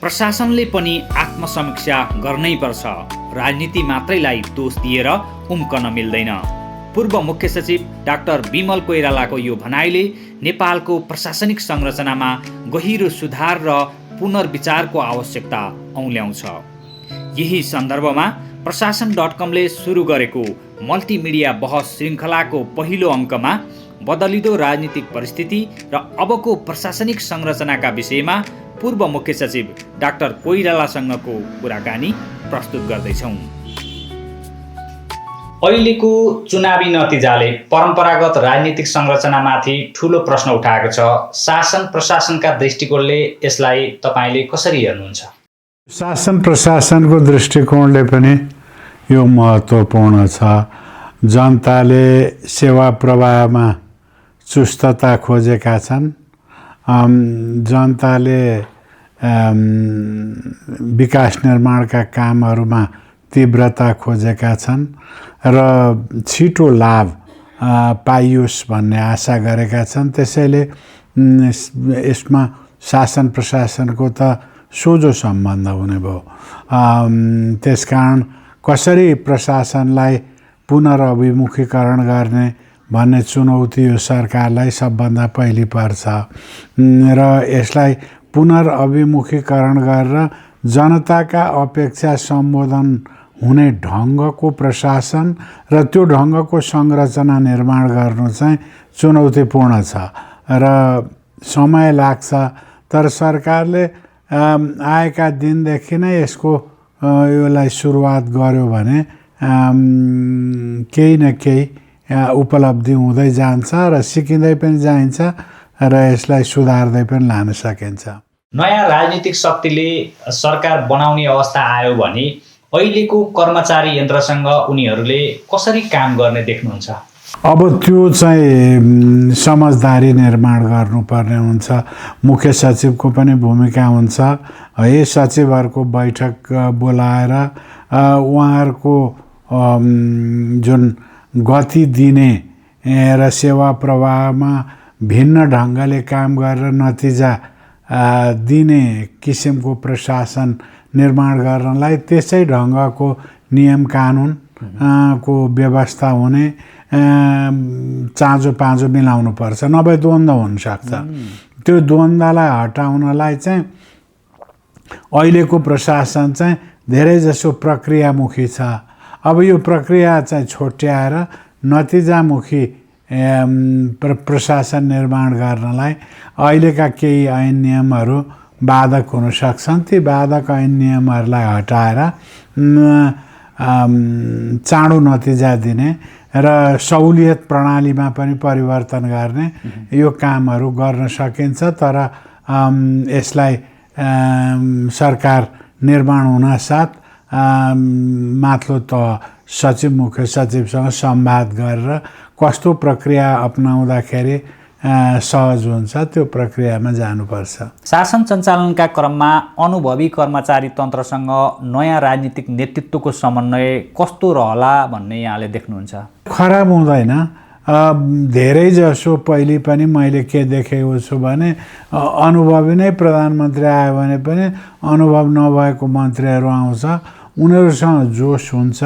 प्रशासनले पनि आत्मसमीक्षा गर्नै पर्छ। राजनीति मात्रैलाई दोष दिएर उम्कन मिल्दैन। पूर्व मुख्य सचिव डाक्टर बिमल कोइरालाको यो भनाइले नेपालको प्रशासनिक संरचनामा गहिरो सुधार र पुनर्विचारको आवश्यकता औल्याउँछ। यही सन्दर्भमा प्रशासन.com ले सुरु गरेको मल्टिमिडिया बहस श्रृङ्खलाको पहिलो अङ्कमा बदलिदो राजनीतिक परिस्थिति र अबको प्रशासनिक संरचनाका विषयमा पूर्व मुख्य सचिव डाक्टर कोइरालासँगको कुराकानी प्रस्तुत गर्दैछौँ। अहिलेको चुनावी नतिजाले परम्परागत राजनीतिक संरचनामाथि ठूलो प्रश्न उठाएको छ। शासन प्रशासनका दृष्टिकोणले यसलाई तपाईले कसरी हेर्नुहुन्छ? शासन प्रशासनको दृष्टिकोणले पनि यो महत्त्वपूर्ण छ। जनताले सेवा प्रवाहमा चुस्तता खोजेका छन्। जनताले विकास निर्माणका कामहरूमा तीव्रता खोजेका छन् र छिटो लाभ पाइयोस् भन्ने आशा गरेका छन्। त्यसैले यसमा शासन प्रशासनको त सोझो सम्बन्ध हुने भयो। त्यसकारण कसरी प्रशासनलाई पुनर्अभिमुखीकरण गर्ने भन्ने चुनौती यो सरकारलाई सबभन्दा पहिली पर्छ र यसलाई पुनर्अभिमुखीकरण गरेर जनताका अपेक्षा सम्बोधन हुने ढङ्गको प्रशासन र त्यो ढङ्गको संरचना निर्माण गर्नु चाहिँ चुनौतीपूर्ण छ र समय लाग्छ। तर सरकारले आएका दिनदेखि नै यसलाई सुरुवात गर्यो भने केही न केही उपलब्धि हुँदै जान्छ र सिकिँदै पनि जाइन्छ र यसलाई सुधार्दै पनि लान सकिन्छ। नयाँ राजनीतिक शक्तिले सरकार बनाउने अवस्था आयो भने अहिलेको कर्मचारी यन्त्रसँग उनीहरूले कसरी काम गर्ने देख्नुहुन्छ? अब त्यो चाहिँ समझदारी निर्माण गर्नुपर्ने हुन्छ। मुख्य सचिवको पनि भूमिका हुन्छ। है सचिवहरूको बैठक बोलाएर उहाँहरूको जुन गति दिने र सेवा प्रवाहमा भिन्न ढङ्गले काम गरेर नतिजा दिने किसिमको प्रशासन निर्माण गर्नलाई त्यसै ढङ्गको नियम कानुन को व्यवस्था हुने चाँजो पाँजो मिलाउनु पर्छ, नभए द्वन्द्व हुनसक्छ। त्यो द्वन्द्वलाई हटाउनलाई चाहिँ अहिलेको प्रशासन चाहिँ धेरैजसो प्रक्रियामुखी छ। अब यो प्रक्रिया चाहिँ छोट्याएर नतिजामुखी प्रशासन निर्माण गर्नलाई अहिलेका केही ऐन नियमहरू बाधक हुन सक्छन्। ती बाधक ऐन नियमहरूलाई हटाएर चाँडो नतिजा दिने र सहुलियत प्रणालीमा पनि परिवर्तन गर्ने यो कामहरू गर्न सकिन्छ। तर यसलाई सरकार निर्माण हुनासाथ माथिल्लो तह सचिव मुख्य सचिवसँग संवाद गरेर कस्तो प्रक्रिया अपनाउँदाखेरि सहज हुन्छ त्यो प्रक्रियामा जानुपर्छ। शासन सञ्चालनका क्रममा अनुभवी कर्मचारी तन्त्रसँग नयाँ राजनीतिक नेतृत्वको समन्वय कस्तो रहला भन्ने यहाँले देख्नुहुन्छ? खराब हुँदैन। धेरैजसो पहिले पनि मैले के देखेको छु भने अनुभवी नै प्रधानमन्त्री आयो भने पनि अनुभव नभएको मन्त्रीहरू आउँछ। उनीहरूसँग जोस हुन्छ,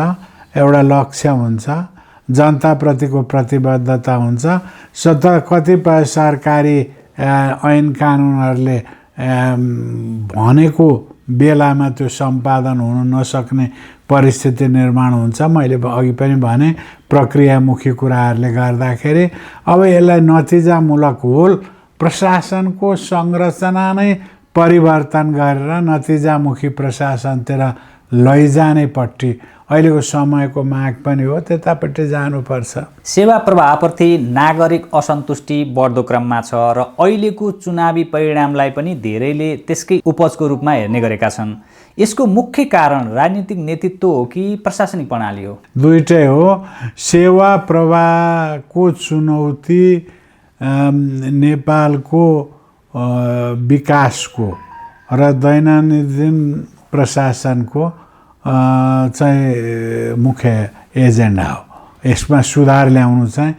एउटा लक्ष्य हुन्छ, जनताप्रतिको प्रतिबद्धता हुन्छ। कतिपय सरकारी ऐन कानुनहरूले भनेको बेलामा त्यो सम्पादन हुन नसक्ने परिस्थिति निर्माण हुन्छ। मैले अघि पनि भने प्रक्रियामुखी कुराहरूले गर्दाखेरि अब यसलाई नतिजामूलक होल प्रशासनको संरचना नै परिवर्तन गरेर नतिजामुखी प्रशासनतिर लैजानेपट्टि अहिलेको समयको माग पनि हो, त्यतापट्टि जानुपर्छ। सेवा प्रवाहप्रति नागरिक असन्तुष्टि बढ्दो क्रममा छ र अहिलेको चुनावी परिणामलाई पनि धेरैले त्यसकै उपजको रूपमा हेर्ने गरेका छन्। यसको मुख्य कारण राजनीतिक नेतृत्व हो कि प्रशासनिक प्रणाली हो? दुईटै हो। सेवा प्रवाहको चुनौती नेपालको विकासको र दैनन्दिन प्रशासनको चाहिँ मुख्य एजेन्डा हो। यसमा सुधार ल्याउनु चाहिँ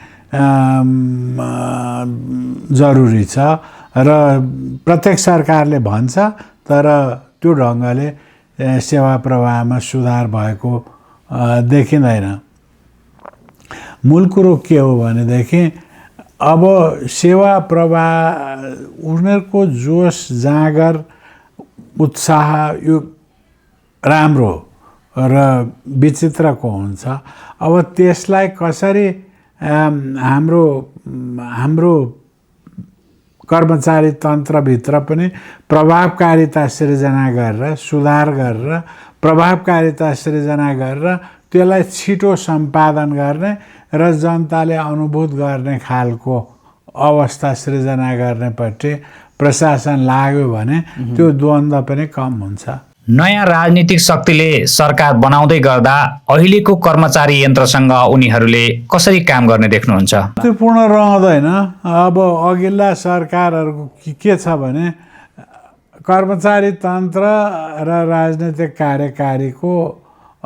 जरुरी छ र प्रत्येक सरकारले भन्छ, तर त्यो ढङ्गले सेवा प्रवाहमा सुधार भएको देखिँदैन। मूल कुरो के हो भनेदेखि अब सेवा प्रवाह उनीहरूको जोस जाँगर उत्साह यो राम्रो र विचित्रको हुन्छ। अब त्यसलाई कसरी हाम्रो कर्मचारी तन्त्रभित्र पनि प्रभावकारिता सृजना गरेर सुधार गरेर प्रभावकारिता सृजना गरेर त्यसलाई छिटो सम्पादन गर्ने र जनताले अनुभूत गर्ने खालको अवस्था सृजना गर्नेपट्टि प्रशासन लाग्यो भने त्यो द्वन्द्व पनि कम हुन्छ। नयाँ राजनीतिक शक्तिले सरकार बनाउँदै गर्दा अहिलेको कर्मचारी यन्त्रसँग उनीहरूले कसरी काम गर्ने देख्नुहुन्छ? त्यो पूर्ण रहँदैन। अब अघिल्ला सरकारहरूको के छ भने कर्मचारी तन्त्र र राजनीतिक कार्यकारीको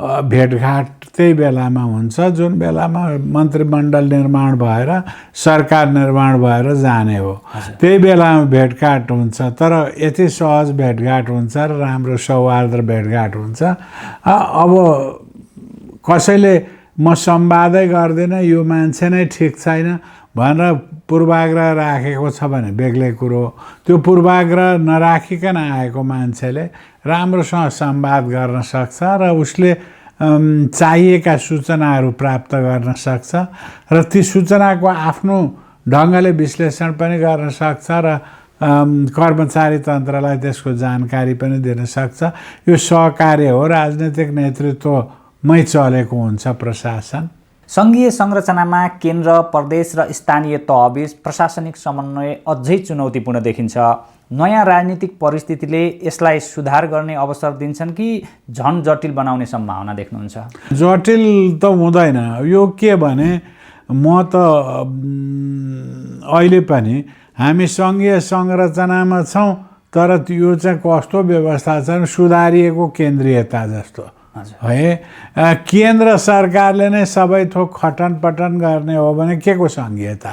भेटघाट त्यही बेलामा हुन्छ जुन बेलामा मन्त्रीमण्डल निर्माण भएर सरकार निर्माण भएर जाने हो। त्यही बेलामा भेटघाट हुन्छ, तर यति सहज भेटघाट हुन्छ र राम्रो सौहार्द भेटघाट हुन्छ। अब कसैले म संवादै गर्दिनँ, यो मान्छे नै ठिक छैन भनेर पूर्वाग्रह राखेको छ भने बेग्लै कुरो। त्यो पूर्वाग्रह नराखिकन आएको मान्छेले राम्रोसँग संवाद गर्न सक्छ र उसले चाहिएका सूचनाहरू प्राप्त गर्न सक्छ र ती सूचनाको आफ्नो ढङ्गले विश्लेषण पनि गर्न सक्छ र कर्मचारी तन्त्रलाई त्यसको जानकारी पनि दिन सक्छ। यो सहकार्य हो, राजनीतिक नेतृत्वमै चलेको हुन्छ प्रशासन। सङ्घीय संरचनामा केन्द्र, प्रदेश र स्थानीय तहबीच प्रशासनिक समन्वय अझै चुनौतीपूर्ण देखिन्छ। नयाँ राजनीतिक परिस्थितिले यसलाई सुधार गर्ने अवसर दिन्छन् कि झन जटिल बनाउने सम्भावना देख्नुहुन्छ? जटिल त हुँदैन। यो के भने म त अहिले पनि हामी सङ्घीय संरचनामा छौँ, तर यो चाहिँ कस्तो व्यवस्था छ सुधारिएको केन्द्रीयता जस्तो है। केन्द्र सरकारले नै सबै थोक खटनपटन गर्ने हो भने के को सङ्घीयता?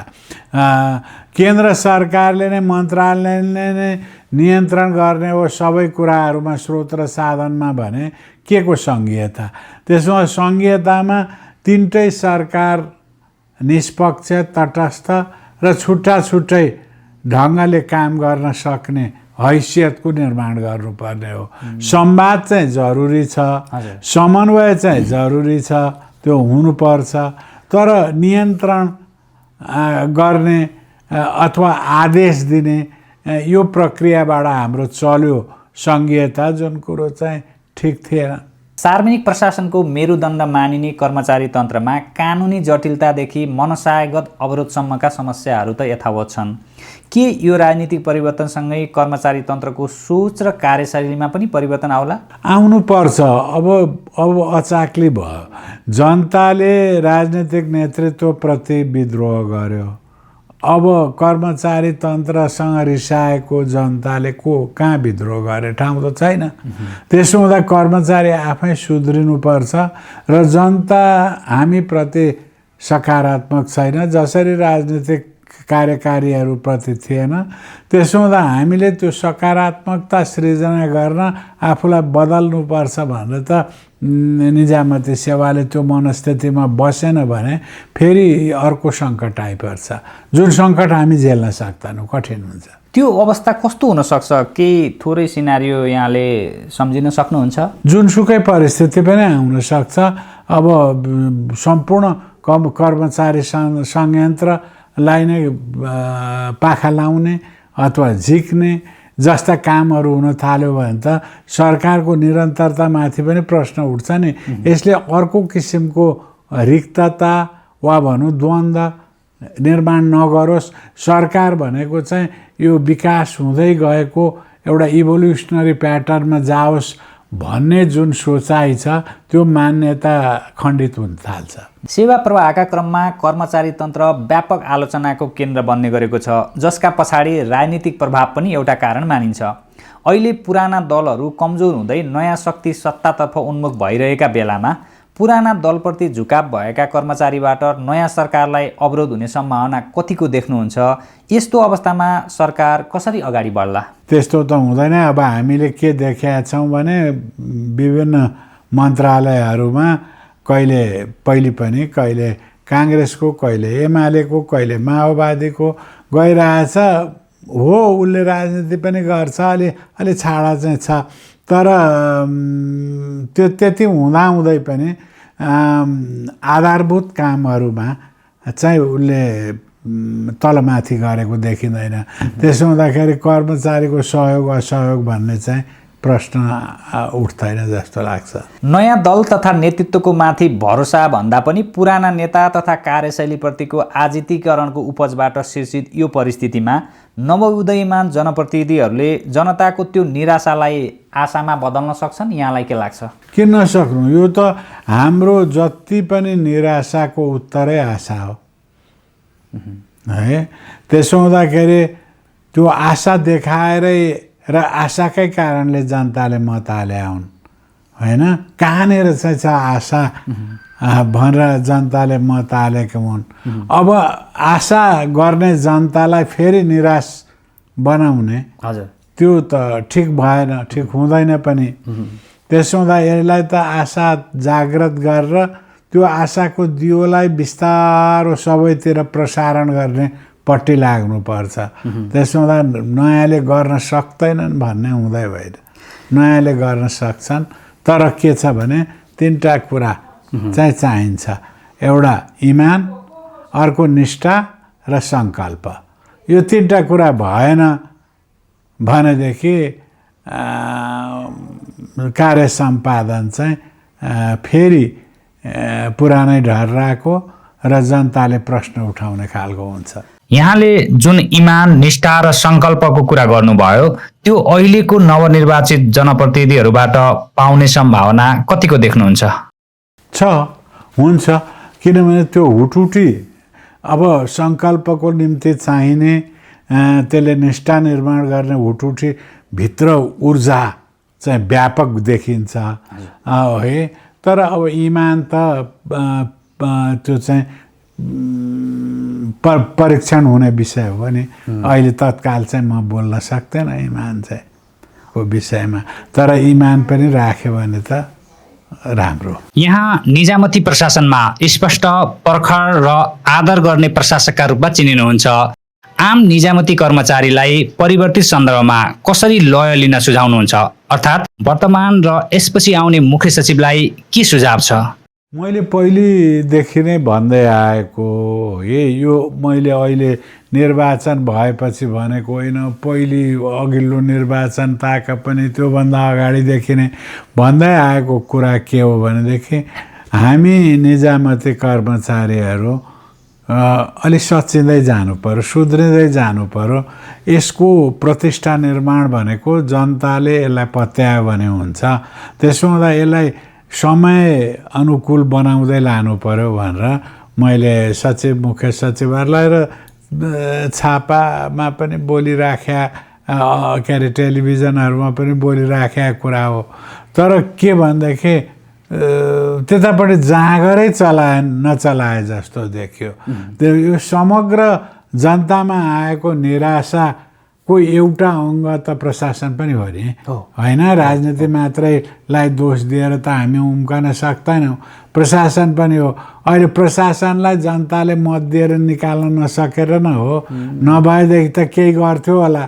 केन्द्र सरकारले नै मन्त्रालयले नै नियन्त्रण गर्ने हो सबै कुराहरूमा स्रोत र साधनमा भने के को सङ्घीयता? त्यसमा सङ्घीयतामा तिनटै सरकार निष्पक्ष, तटस्थ र छुट्टा छुट्टै ढङ्गले काम गर्न सक्ने हैसियतको निर्माण गर्नुपर्ने हो। संवाद चाहिँ जरुरी छ, समन्वय चाहिँ जरुरी छ, त्यो हुनुपर्छ। तर नियन्त्रण गर्ने अथवा आदेश दिने यो प्रक्रियाबाट हाम्रो चल्यो सङ्घीयता, जुन कुरो चाहिँ ठिक थिएन। सार्वजनिक प्रशासनको मेरुदण्ड मानिने कर्मचारी तन्त्रमा कानुनी जटिलतादेखि मनसायगत अवरोधसम्मका समस्याहरू त यथावत छन्। के यो राजनीतिक परिवर्तनसँगै कर्मचारी तन्त्रको सोच र कार्यशैलीमा पनि परिवर्तन आउला? आउनुपर्छ। अब अचाक्ली भयो। जनताले राजनीतिक नेतृत्वप्रति विद्रोह गर्यो। अब कर्मचारी तन्त्रसँग रिसाएको जनताले कहाँ विद्रोह गरे? ठाउँ त छैन। त्यसो हुँदा कर्मचारी आफै सुध्रिनुपर्छ र जनता हामीप्रति सकारात्मक छैन जसरी राजनीतिक कार्यकारीहरूप्रति थिएन। त्यसो हुँदा हामीले त्यो सकारात्मकता सृजना गर्न आफूलाई बदल्नुपर्छ भनेर त निजामती सेवाले त्यो मनस्थितिमा बसेन भने फेरि अर्को सङ्कट आइपर्छ, जुन सङ्कट हामी झेल्न सक्दैनौँ, कठिन हुन्छ। त्यो अवस्था कस्तो हुनसक्छ? केही थोरै सिनारियो यहाँले सम्झिन सक्नुहुन्छ? जुनसुकै परिस्थिति पनि आउन सक्छ। अब सम्पूर्ण कर्मचारी संयन्त्रलाई नै पाखा लाउने अथवा झिक्ने जस्ता कामहरू हुन थाल्यो भने त सरकारको निरन्तरतामाथि पनि प्रश्न उठ्छ नि। यसले अर्को किसिमको रिक्तता वा भनौँ द्वन्द्व निर्माण नगरोस्। सरकार भनेको चाहिँ यो विकास हुँदै गएको एउटा इभोल्युसनरी प्याटर्नमा जाओस् भन्ने जुन सोचाइ छ त्यो मान्यता खण्डित हुन थाल्छ। सेवा प्रवाहका क्रममा कर्मचारी तन्त्र व्यापक आलोचनाको केन्द्र बन्ने गरेको छ, जसका पछाडि राजनीतिक प्रभाव पनि एउटा कारण मानिन्छ। अहिले पुराना दलहरू कमजोर हुँदै नयाँ शक्ति सत्तातर्फ उन्मुख भइरहेका बेलामा पुराना दलप्रति झुकाव भएका कर्मचारीबाट नयाँ सरकारलाई अवरोध हुने सम्भावना कतिको देख्नुहुन्छ? यस्तो अवस्थामा सरकार कसरी अगाडि बढ्ला? त्यस्तो त हुँदैन। अब हामीले के देखेका छौँ भने विभिन्न मन्त्रालयहरूमा कहिले पहिले पनि कहिले काङ्ग्रेसको, कहिले एमालेको, कहिले माओवादीको गइरहेछ। हो, उसले राजनीति पनि गर्छ, अलि छाडा चाहिँ छ, तर त्यो त्यति हुँदाहुँदै पनि आधारभूत कामहरूमा चाहिँ उसले तलमाथि गरेको देखिँदैन। त्यसो हुँदाखेरि कर्मचारीको सहयोग असहयोग भन्ने चाहिँ प्रश्न उठ्दैन जस्तो लाग्छ। नयाँ दल तथा नेतृत्वको माथि भरोसा भन्दा पनि पुराना नेता तथा कार्यशैलीप्रतिको आजितीकरणको उपजबाट सिर्जित यो परिस्थितिमा नवोदयमान जनप्रतिनिधिहरूले जनताको त्यो निराशालाई आशामा बदल्न सक्छन्? यहाँलाई के लाग्छ? किन नसक्नु? यो त हाम्रो जति पनि निराशाको उत्तरै आशा हो है। त्यसो हुँदाखेरि त्यो आशा देखाएरै र आशाकै कारणले जनताले मत हाले हुन् होइन। कहाँनिर चाहिँ छ आशा भनेर जनताले मत हालेको हुन्। अब आशा गर्ने जनतालाई फेरि निराश बनाउने त्यो त ठिक भएन, ठिक हुँदैन पनि। त्यसो हुँदा यसलाई त आशा जागृत गरेर त्यो आशाको दियोलाई बिस्तारो सबैतिर प्रसारण गर्ने पट्टि लाग्नुपर्छ। त्यसो हुँदा नयाँले गर्न सक्दैनन् भन्ने हुँदै होइन, नयाँले गर्न सक्छन्। तर के छ भने तिनवटा कुरा चाहिँ चाहिन्छ। एउटा इमान, अर्को निष्ठा र सङ्कल्प। यो तिनवटा कुरा भएन भनेदेखि कार्य सम्पादन चाहिँ फेरि पुरानै ढर्राको र जनताले प्रश्न उठाउने खालको हुन्छ। यहाँले जुन इमान, निष्ठा र सङ्कल्पको कुरा गर्नुभयो त्यो अहिलेको नवनिर्वाचित जनप्रतिनिधिहरूबाट पाउने सम्भावना कतिको देख्नुहुन्छ? हुन्छ, किनभने त्यो हुटुटी अब सङ्कल्पको निम्ति चाहिने त्यसले निष्ठा निर्माण गर्ने हुटुटी भित्र ऊर्जा चाहिँ व्यापक देखिन्छ है। तर अब इमान त त्यो चाहिँ परीक्षण हुने विषय हो नि। अहिले तत्काल चाहिँ म बोल्न सक्दैन इमान चाहिँ को विषयमा, तर इमान पनि राख्यो भने त राम्रो। यहाँ निजामती प्रशासनमा स्पष्ट पर्खर र आदर गर्ने प्रशासकका रूपमा चिनिनुहुन्छ। आम निजामती कर्मचारीलाई परिवर्तित सन्दर्भमा कसरी लय लिन सुझाउनुहुन्छ? अर्थात् वर्तमान र यसपछि आउने मुख्य सचिवलाई के सुझाव छ? मैले पहिलेदेखि नै भन्दै आएको यो मैले अहिले निर्वाचन भएपछि भनेको होइन। पहिले अघिल्लो निर्वाचन ताका पनि त्योभन्दा अगाडिदेखि नै भन्दै आएको कुरा के हो भनेदेखि हामी निजामती कर्मचारीहरू अलिक सच्चिँदै जानु पर्यो, सुध्रिँदै जानु पर्यो। यसको प्रतिष्ठा निर्माण भनेको जनताले यसलाई पत्यायो भने हुन्छ। त्यसो हुँदा यसलाई समय अनुकूल बनाउँदै लानु पर्यो भनेर मैले सचिव, मुख्य सचिवहरूलाई र छापामा पनि बोलिराख्या, के अरे टेलिभिजनहरूमा पनि बोलिराखेका कुरा हो। तर के भनेदेखि त्यतापट्टि जाँगरै नचलाए जस्तो देखियो। त्यो यो समग्र जनतामा आएको निराशाको एउटा अङ्ग त प्रशासन पनि हो नि होइन। राजनीति मात्रैलाई दोष दिएर त हामी उम्कन सक्दैनौँ, प्रशासन पनि हो। अहिले प्रशासनलाई जनताले मत दिएर निकाल्न नसकेर न हो, नभएदेखि त केही गर्थ्यो होला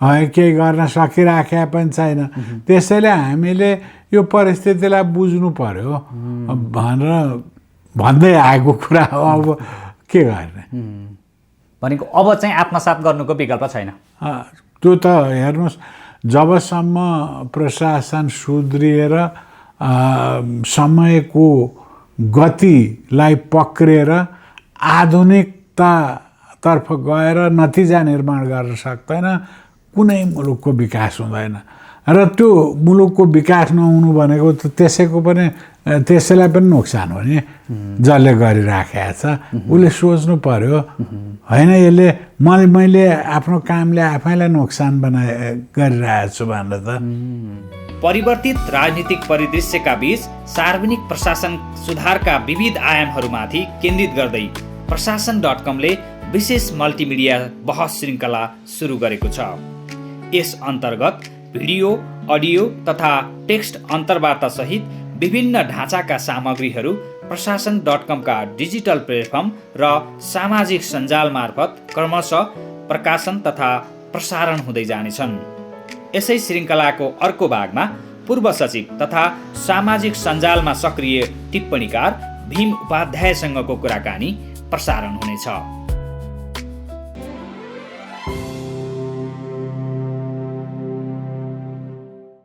है, केही गर्न सकिराखेका पनि छैन। त्यसैले हामीले यो परिस्थितिलाई बुझ्नु पर्यो भनेर भन्दै आएको कुरा हो। अब के गर्ने भनेको अब चाहिँ आत्मसात गर्नुको विकल्प छैन। त्यो त हेर्नुहोस्, जबसम्म प्रशासन सुध्रिएर समयको गतिलाई पक्रेर आधुनिकतातर्फ गएर नतिजा निर्माण गर्न सक्दैन कुनै मुलुकको विकास हुँदैन। र त्यो मुलुकको विकास नहुनु भनेको त त्यसैलाई पनि नोक्सान हो नि। जसले गरिराखेको छ उसले सोच्नु पर्यो होइन, यसले मैले आफ्नो कामले आफैलाई नोक्सान गरिरहेको छु भनेर त। परिवर्तित राजनीतिक परिदृश्यका बीच सार्वजनिक प्रशासन सुधारका विविध आयामहरूमाथि केन्द्रित गर्दै प्रशासन.com ले विशेष मल्टिमिडिया बहस श्रृङ्खला सुरु गरेको छ। यस अन्तर्गत भिडियो, अडियो तथा टेक्स्ट अन्तर्वार्ता सहित विभिन्न ढाँचाका सामग्रीहरू प्रशासन.com का डिजिटल प्लेटफर्म र सामाजिक सञ्जाल मार्फत क्रमशः प्रकाशन तथा प्रसारण हुँदै जानेछन्। यसै श्रृङ्खलाको अर्को भागमा पूर्व सचिव तथा सामाजिक सञ्जालमा सक्रिय टिप्पणीकार भीम उपाध्यायसँगको कुराकानी प्रसारण हुनेछ।